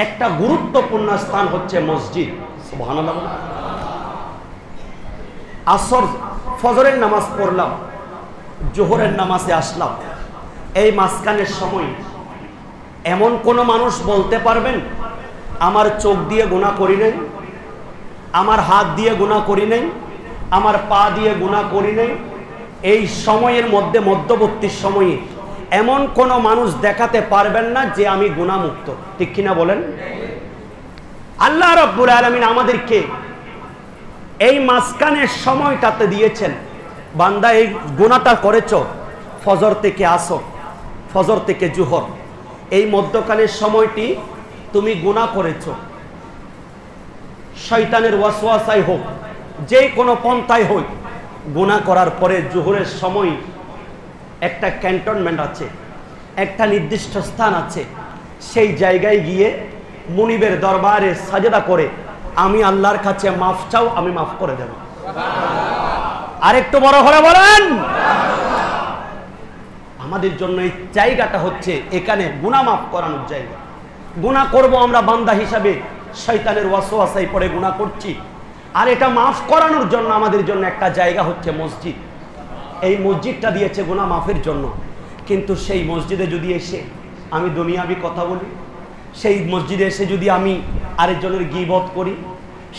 একটা গুরুত্বপূর্ণ স্থান হচ্ছে মসজিদ। সুবহানাল্লাহ। আসর, ফজরের নামাজ পড়লাম, জোহরের নামাজে আসলাম, এই মাঝখানের সময় এমন কোন মানুষ বলতে পারবেন আমার চোখ দিয়ে গুনাহ করি নাই, আমার হাত দিয়ে গুনাহ করি নাই, আমার পা দিয়ে গুনাহ করি নাই? এই সময়ের মধ্যে, মধ্যবর্তী সময়ে এমন কোন মানুষ দেখাতে পারবেন না যে আমি গুনাহমুক্ত, ঠিক কিনা বলেন? আল্লাহ রাব্বুল আলামিন আমাদেরকে এই মাঝখানের সময়টাতে দিয়েছেন, বান্দা এই গুনাহটা করেছো, ফজর থেকে আসর, ফজর থেকে জোহর, এই মধ্যখানের সময়টি তুমি গুনাহ করেছো, শয়তানের ওয়াসওয়াসায় হোক, যে কোনো পন্থায় হোক, গুনাহ করার পরে জোহরের সময় একটা ক্যান্টনমেন্ট আছে, একটা নির্দিষ্ট স্থান আছে, সেই জায়গায় গিয়ে মুনিবের দরবারে সাজদা করে আমি আল্লাহর কাছে মাফ চাও, আমি মাফ করে দেব। আরেকটু বড় করে বলেন। আমাদের জন্য এই জায়গাটা হচ্ছে এখানে গুনাহ মাফ করানোর জায়গা। গুনাহ করব আমরা বান্দা হিসাবে, শয়তানের ওয়াসওয়াসায় পড়ে গুনাহ করছি, আর এটা মাফ করানোর জন্য আমাদের জন্য একটা জায়গা হচ্ছে মসজিদ। এই মসজিদটা দিয়েছে গুনাহ মাফের জন্য। কিন্তু সেই মসজিদে যদি এসে আমি দুনিয়াবি কথা বলি, সেই মসজিদে এসে যদি আমি আরেকজনের গীবত করি,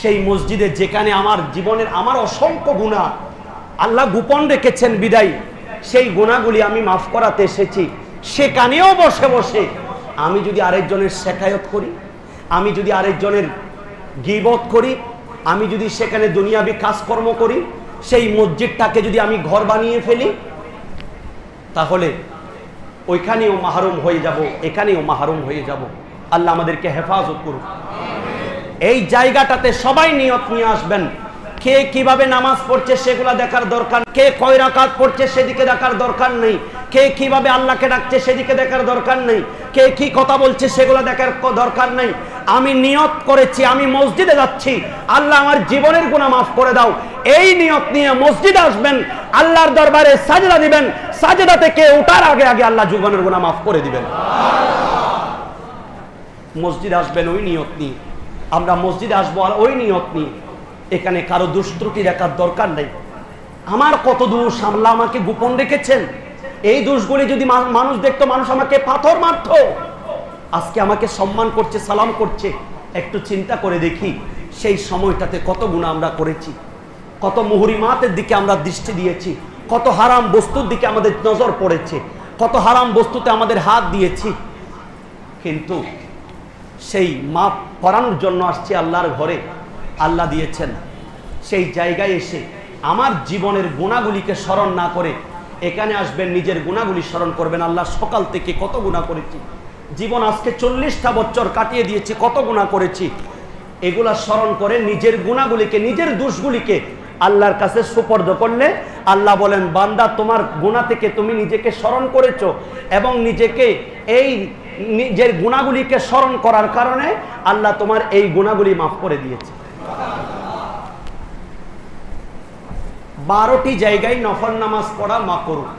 সেই মসজিদে যেখানে আমার জীবনের আমার অসংখ্য গুনাহ আল্লাহ গোপন রেখেছেন বিদায়, সেই গুনাহগুলি আমি মাফ করাতে এসেছি, সেখানেও বসে বসে আমি যদি আরেকজনের শেখায়ত করি, আমি যদি আরেকজনের গীবত করি, আমি যদি সেখানে দুনিয়াবি কাজকর্ম করি, সেই মসজিদটাকে যদি আমি ঘর বানিয়ে ফেলি, তাহলে ওইখানেও মাহরুম হয়ে যাব, এখানেও মাহরুম হয়ে যাব। আল্লাহ আমাদেরকে হেফাজত করুন। এই জায়গাটাতে সবাই নিয়ত নিয়ে আসবেন। কে কিভাবে নামাজ পড়ছে সেগুলা দেখার দরকার, কে কয় রাকাত পড়ছে সেদিকে দেখার দরকার নেই, কে কিভাবে আল্লাহকে ডাকছে সেদিকে দেখার দরকার নেই, কে কি কথা বলছে সেগুলো দেখার দরকার নেই। আমি নিয়ত করেছি আমি মসজিদে যাচ্ছি, আল্লাহ আমার জীবনের গুনাহ মাফ করে দাও, এই নিয়ত নিয়ে মসজিদে আসবেন, আল্লাহর দরবারে সাজদা দিবেন, সাজদা থেকে ওঠার আগে আগে আল্লাহ জীবনের গুনাহ মাফ করে দিবেন। মসজিদে আসবেন ওই নিয়ত নিয়ে, আমরা মসজিদে আসবো আর ওই নিয়ত নিয়ে। এখানে কারো দুষ্ত্রুটি দেখার দরকার নেই। আমার কত দোষ আল্লাহ আমাকে গোপন রেখেছেন, এই দোষগুলি যদি মানুষ দেখতো, মানুষ আমাকে পাথর মারত। আজকে আমাকে সম্মান করছে, সালাম করছে। একটু চিন্তা করে দেখি সেই সময়টাতে কত গুনাহ আমরা করেছি, কত মুহরিমাতের দিকে আমরা দৃষ্টি দিয়েছি, কত হারাম বস্তুর দিকে আমাদের নজর পড়েছে, কত হারাম বস্তুতে আমাদের হাত দিয়েছি। কিন্তু সেই মাপ করানোর জন্য আসছে আল্লাহর ঘরে, আল্লাহ দিয়েছেন। সেই জায়গায় এসে আমার জীবনের গুনাহগুলিকে স্মরণ না করে এখানে আসবেন, নিজের গুনাহগুলি স্মরণ করবেন। আল্লাহ সকাল থেকে কত গুনাহ করেছি, জীবন আজকে 40টা বছর কাটিয়ে দিয়েছি, কত গুনাহ করেছি, এগুলা স্মরণ করে নিজের গুনাহগুলিকে, নিজের দোষগুলিকে আল্লাহর কাছে সুপর্দ করলে আল্লাহ বলেন, বান্দা তোমার গুনাহ থেকে তুমি নিজেকে স্মরণ করেছো, এবং নিজেকে এই নিজের গুনাহগুলিকে স্মরণ করার কারণে আল্লাহ তোমার এই গুনাহগুলি মাফ করে দিয়েছে। 12টি জায়গায় নফল নামাজ পড়া মাকরুহ।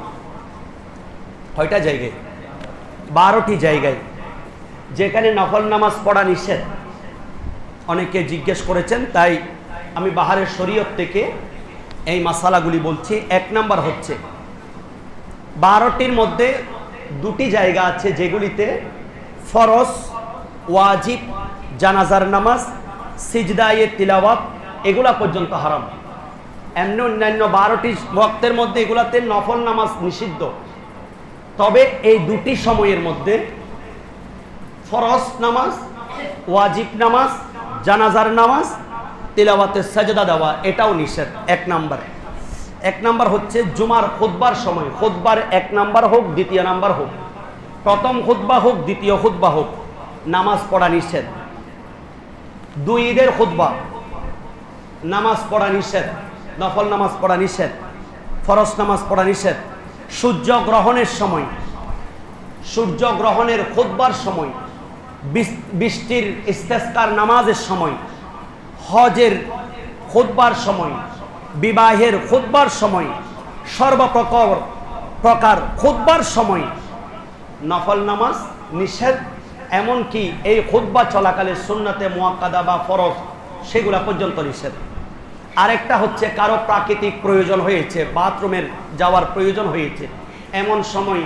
কয়টা জায়গায়? 12টি জায়গায় যেখানে নফল নামাজ পড়া নিষেধ। অনেকে জিজ্ঞেস করেছেন, তাই আমি বাহারের শরীয়ত থেকে এই মাসালাগুলি বলছি। 1 নাম্বার হচ্ছে 12টির মধ্যে 2টি জায়গা আছে যেগুলিতে ফরজ, ওয়াজিব, জানাজার নামাজ, সিজদায়ে তিলাওয়াত এগুলা পর্যন্ত হারাম। এমনি অন্যান্য 12টি ওয়াক্তের মধ্যে এগুলাতে নফল নামাজ নিষিদ্ধ। তবে এই 2টি সময়ের মধ্যে ফরজ নামাজ, ওয়াজিব নামাজ, জানাজার নামাজ, তিলাওয়াতে সাজদা দেওয়া এটাও নিষেধ। 1 নাম্বার হচ্ছে জুমার খুতবার সময়, খুতবার 1 নাম্বার হোক, 2য় নাম্বার হোক, প্রথম খুতবা হোক, 2য় খুতবা হোক, নামাজ পড়া নিষেধ। 2 ঈদের খুতবা নামাজ পড়া নিষেধ, নফল নামাজ পড়া নিষেধ, ফরজ নামাজ পড়া নিষেধ। সূর্য গ্রহণের সময়, সূর্য গ্রহণের খুতবার সময়, বৃষ্টির ইস্তেসকার নামাজের সময়, হজের খুতবার সময়, বিবাহের খুতবার সময়, সর্বপ্রকার খুতবার সময় নফল নামাজ নিষেধ। এমনকি এই খুতবা চলাকালে সুন্নতে মুআক্কাদা বা ফরজ সেগুলা পর্যন্ত নিষেধ। আরেকটা হচ্ছে কারো প্রাকৃতিক প্রয়োজন হয়েছে, বাথরুমের যাওয়ার প্রয়োজন হয়েছে, এমন সময়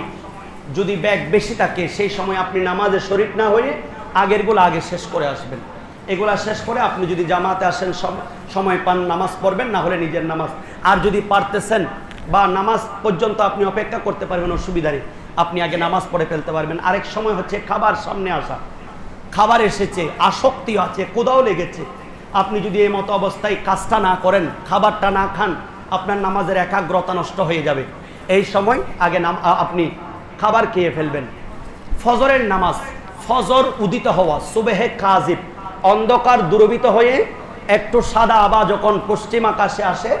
যদি ব্যাগ বেশি থাকে, সেই সময় আপনি নামাজে শরীক না হয়ে আগেরগুলো আগে শেষ করে আসবেন। এগুলা শেষ করে আপনি যদি জামাতে আসেন, সময় পান নামাজ পড়বেন, না হলে নিজের নামাজ। আর যদি পারতেছেন বা নামাজ পর্যন্ত আপনি অপেক্ষা করতে পারবেন, অসুবিধা নেই, আপনি আগে নামাজ পড়ে ফেলতে পারবেন। আরেক সময় হচ্ছে খাবার সামনে আসা, খাবার এসেছে, আসক্তি আছে, ক্ষুধাও লেগেছে, আপনি যদি এই মতো অবস্থায় কাজটা না করেন, খাবারটা না খান, আপনার নামাজের একাগ্রতা নষ্ট হয়ে যাবে। এই সময় আগে আপনি খাবার খেয়ে ফেলবেন। ফজরের নামাজ, ফজর উদিত হওয়া, সুবহে কাজিব, অন্ধকার দূরভীত হয়ে একটু সাদা আভা যখন পশ্চিম আকাশে আসে,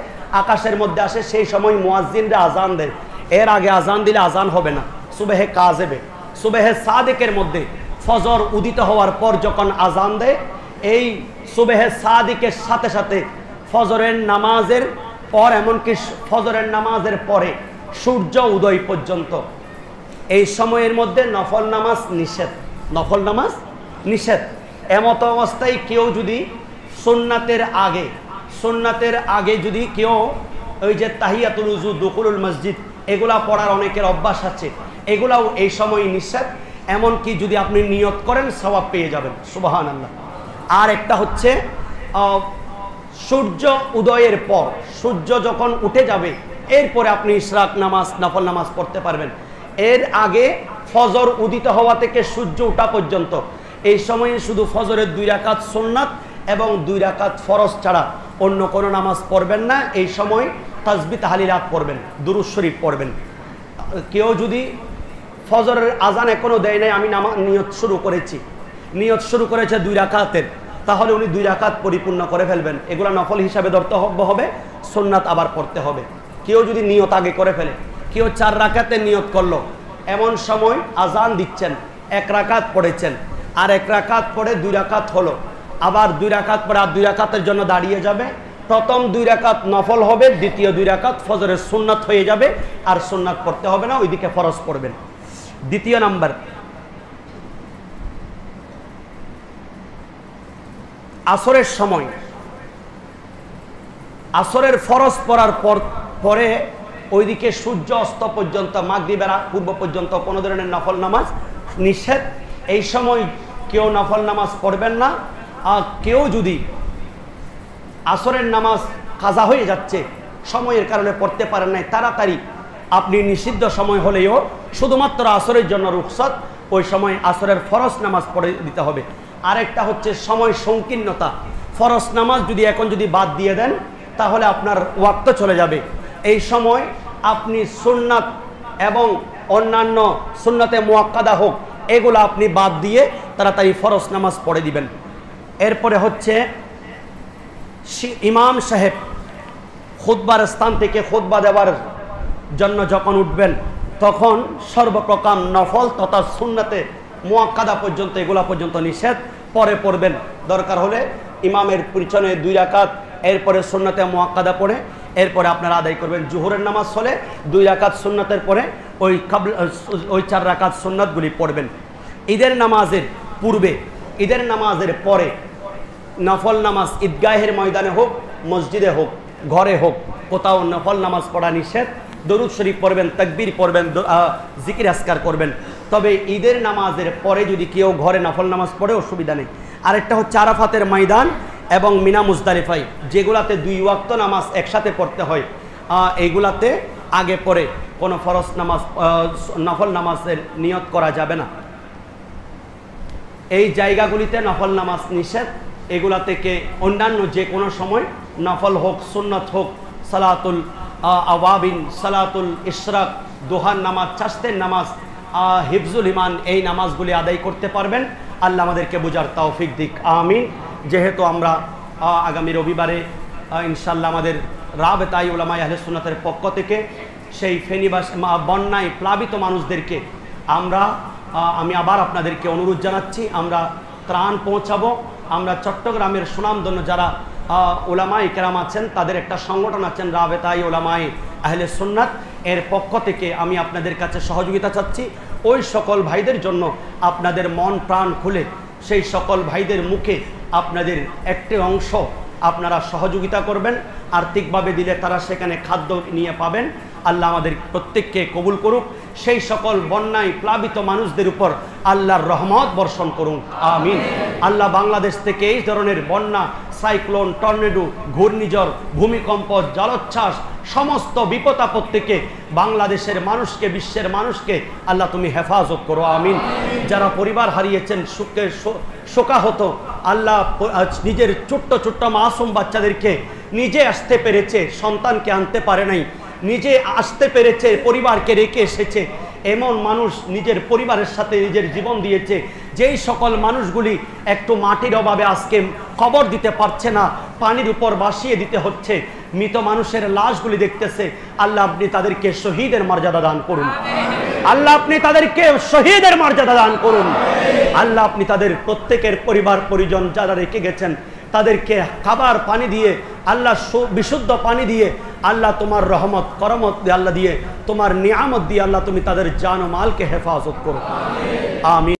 আকাশের মধ্যে আসে, সেই সময় মুয়াজ্জিনরা আজান দেয়। এর আগে আজান দিলে আজান হবে না। সুবহে কাযিবে, সুবহে সাদিকের মধ্যে ফজর উদিত হওয়ার পর যখন আজান দেয়, এই সুবহে সাদিকের সাথে সাথে ফজরের নামাজের পর, এমনকি ফজরের নামাজের পরে সূর্য উদয় পর্যন্ত এই সময়ের মধ্যে নফল নামাজ নিষেধ। নফল নামাজ নিষেধ। এমত অবস্থায় কেউ যদি সুন্নাতের আগে যদি কেউ ওই যে তাহিয়াতুল উযু, দুখুলুল মসজিদ, এগুলা পড়ার অনেকের অভ্যাস আছে, এগুলাও এই সময় নিষেধ। এমনকি যদি আপনি নিয়ত করেন সওয়াব পেয়ে যাবেন, সুবহানাল্লাহ। আর একটা হচ্ছে সূর্য উদয়ের পর, সূর্য যখন উঠে যাবে এরপরে আপনি ইশরাক নামাজ, নফল নামাজ পড়তে পারবেন। এর আগে ফজর উদিত হওয়া থেকে সূর্য ওঠা পর্যন্ত এই সময়ে শুধু ফজরের 2 রাকাত সুন্নাত এবং 2 রাকাত ফরজ ছাড়া অন্য কোনো নামাজ পড়বেন না। এই সময় তাসবিহ তাহলিলাত পড়বেন, দুরূদ শরীফ পড়বেন। কেউ যদি ফজরের আজান এখনো দেয় নাই, আমি নিয়ত শুরু করেছে 2 রাকাতের, তাহলে উনি 2 রাকাত পরিপূর্ণ করে ফেলবেন। এগুলা নফল হিসাবে ধরতে হবে, সুন্নাত আবার পড়তে হবে। কেউ যদি নিয়ত আগে করে ফেলে, কেউ 4 রাকাতের নিয়ত করলো, এমন সময় আজান দিচ্ছেন, 1 রাকাত পড়েছেন, আর 1 রাকাত পড়ে 2 রাকাত হলো, আবার 2 রাকাত পরে আর 2 রাকাতের জন্য দাঁড়িয়ে যাবে। প্রথম 2 রাকাত নফল হবে, দ্বিতীয় 2 রাকাত ফজরের সুন্নাত হয়ে যাবে, আর সুন্নাত পড়তে হবে না, ওইদিকে ফরজ পড়বেন। দ্বিতীয় নাম্বার, আসরের সময়, আসরের ফরজ পড়ার পরে ওইদিকে সূর্য অস্ত পর্যন্ত, মাগরিবের পূর্ব পর্যন্ত কোনো ধরনের নফল নামাজ নিষেধ। এই সময় কেউ নফল নামাজ পড়বেন না। আর কেউ যদি আসরের নামাজ কাজা হয়ে যাচ্ছে, সময়ের কারণে পড়তে পারেন নাই, তাড়াতাড়ি আপনি নিষিদ্ধ সময় হলেও শুধুমাত্র আসরের জন্য রুখসত, ওই সময় আসরের ফরজ নামাজ পড়ে দিতে হবে। আরেকটা হচ্ছে সময় সংকীর্ণতা। ফরজ নামাজ যদি বাদ দিয়ে দেন তাহলে আপনার ওয়াক্ত চলে যাবে। এই সময় আপনি সুন্নাত এবং অন্যান্য সুন্নাতে মুআক্কাদা হোক, এগুলো আপনি বাদ দিয়ে তাড়াতাড়ি ফরজ নামাজ পড়ে দিবেন। এরপরে হচ্ছে ইমাম সাহেব খুতবার স্থান থেকে খুতবা দেওয়ার জন্য যখন উঠবেন, তখন সর্বপ্রকার নফল তথা সুন্নাতে মুআক্কাদা পর্যন্ত, এগুলা পর্যন্ত নিষেধ, পরে পড়বেন। দরকার হলে ইমামের পিছনে 2 রাকাত, এরপরে সুন্নাতে মুআক্কাদা পড়ে এরপরে আপনারা আদায় করবেন। জোহরের নামাজ হলে 2 রাকাত সুন্নাতের পরে ওই 4 রাকাত সুন্নাতগুলি পড়বেন। ঈদের নামাজের পূর্বে, ঈদের নামাজের পরে নফল নামাজ ঈদগাহের ময়দানে হোক, মসজিদে হোক, ঘরে হোক, কোথাও নফল নামাজ পড়া নিষেধ। দরুদ শরীফ পড়বেন, তাকবীর পড়বেন, জিকির আসকার করবেন। তবে ঈদের নামাজের পরে যদি কেউ ঘরে নফল নামাজ পড়ে অসুবিধা নেই। আরেকটা হচ্ছে আরাফাতের ময়দান এবং মিনা মুজদালিফায়, যেগুলাতে 2 ওয়াক্ত নামাজ একসাথে পড়তে হয়, এইগুলাতে আগে পরে কোনো ফরজ নামাজ, নফল নামাজের নিয়ত করা যাবে না। এই জায়গাগুলিতে নফল নামাজ নিষেধ। এগুলা থেকে অন্যান্য যে কোনো সময় নফল হোক, সুন্নত হোক, সালাতুল আওয়াবিন, সালাতুল ইশরাক, দোহার নামাজ, চাস্তের নামাজ, হিফজুল ইমান, এই নামাজগুলি আদায় করতে পারবেন। আল্লাহ আমাদেরকে বোঝার তৌফিক দিক, আমিন। যেহেতু আমরা আগামী রবিবারে ইনশাল্লাহ আমাদের রাবেতায়ে উলামায়ে আহলে সুন্নাতের পক্ষ থেকে সেই ফেনীবাস বন্যায় প্লাবিত মানুষদেরকে আমি আবার আপনাদেরকে অনুরোধ জানাচ্ছি, আমরা ত্রাণ পৌঁছাবো। আমরা চট্টগ্রামের সুনামধন্য যারা উলামায়ে কেরাম আছেন, তাদের একটা সংগঠন আছেন রাবেতায়ে উলামায়ে আহলে সুন্নাত, এর পক্ষ থেকে আমি আপনাদের কাছে সহযোগিতা চাচ্ছি। ওই সকল ভাইদের জন্য আপনাদের মন প্রাণ খুলে সেই সকল ভাইদের মুখে আপনাদের একটি অংশ আপনারা সহযোগিতা করবেন। আর্থিকভাবে দিলে তারা সেখানে খাদ্য নিয়ে পাবেন। আল্লাহ আমাদের প্রত্যেককে কবুল করুক। সেই সকল বন্যায় প্লাবিত মানুষদের উপর আল্লাহর রহমত বর্ষণ করুন, আমিন। আল্লাহ বাংলাদেশ থেকে এই ধরনের বন্যা, সাইক্লোন, টর্নেডো, ঘূর্ণিঝড়, ভূমিকম্প, জলোচ্ছ্বাস, সমস্ত বিপদ আপদ থেকে বাংলাদেশের মানুষকে, বিশ্বের মানুষকে আল্লাহ তুমি হেফাজত করো, আমিন। যারা পরিবার হারিয়েছেন, শোকাহত, আল্লাহ নিজের ছোট্ট ছোট্ট মাসুম বাচ্চাদেরকে নিজে আসতে পেরেছে, সন্তানকে আনতে পারে নাই, নিজে আসতে পেরেছে, পরিবারকে রেখে এসেছে, এমন মানুষ নিজের পরিবারের সাথে নিজের জীবন দিয়েছে, যেই সকল মানুষগুলি একটু মাটির অভাবে আজকে কবর দিতে পারছে না, পানির উপর ভাসিয়ে দিতে হচ্ছে, মৃত মানুষের লাশগুলি দেখতেছে, আল্লাহ আপনি তাদেরকে শহীদের মর্যাদা দান করুন। আল্লাহ আপনি তাদেরকে শহীদের মর্যাদা দান করুন। আল্লাহ আপনি তাদের প্রত্যেকের পরিবার পরিজন যারা রেখে গেছেন তাদেরকে খাবার পানি দিয়ে, আল্লাহ বিশুদ্ধ পানি দিয়ে, আল্লাহ তোমার রহমত করমত দিয়ে, আল্লাহ দিয়ে তোমার নিয়ামত দিয়ে, আল্লাহ তুমি তাদের জান ও মালকে হেফাজত করো। আমিন।